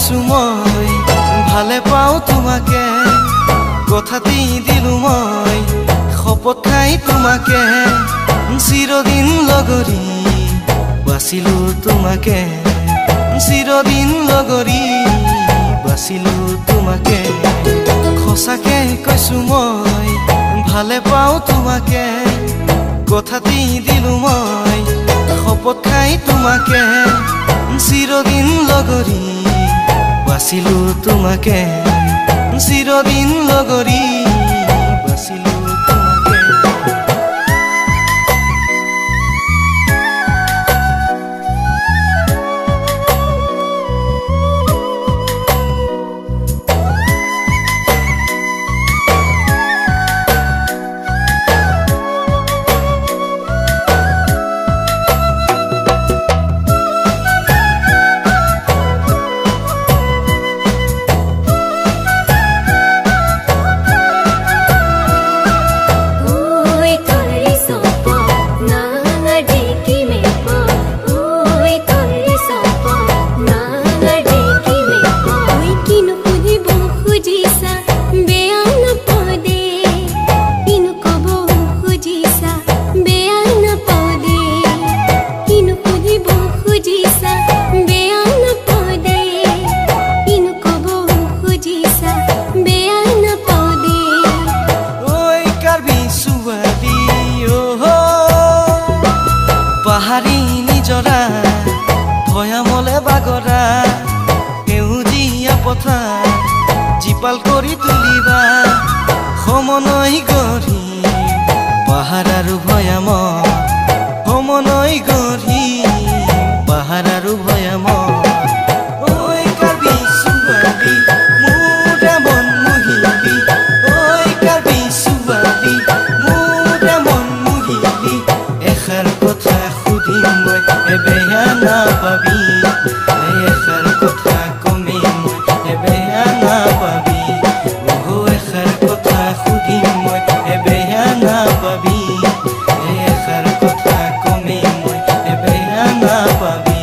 কৈছো মই ভালে পাওঁ তোমাকে কথা দি দিলো মই শপত খাই তোমাকে চিৰদিন লগৰী বাচিলো তোমাকে চিৰদিন লগৰী বাচিলো তোমাকে সঁচাকে কৈছো মই ভালে পাওঁ তোমাকে কথা দি দিলো মই শপত খাই তোমাকে চিৰদিন লগৰী বাচিলো তোমাকে চিৰদিন লগৰী বাচিলো তোমাকে পাহাৰী নিজৰা ভৈয়ামলে বাগৰা সেউজীয়া পথাৰ জীপাল কৰি তুলিবা সমনৈ গঢ়ি পাহাৰ আৰু ভৈয়াম সমনৈ গঢ়ি পাহাৰ আৰু ভৈয়াম পাবি এষাৰ কথা কমেই মই এবেয়া নাপাবি এষাৰ কথা সুধিম মই এবেয়া নাপাবি এষাৰ কথা কমেই মই এবেয়া নাপাবি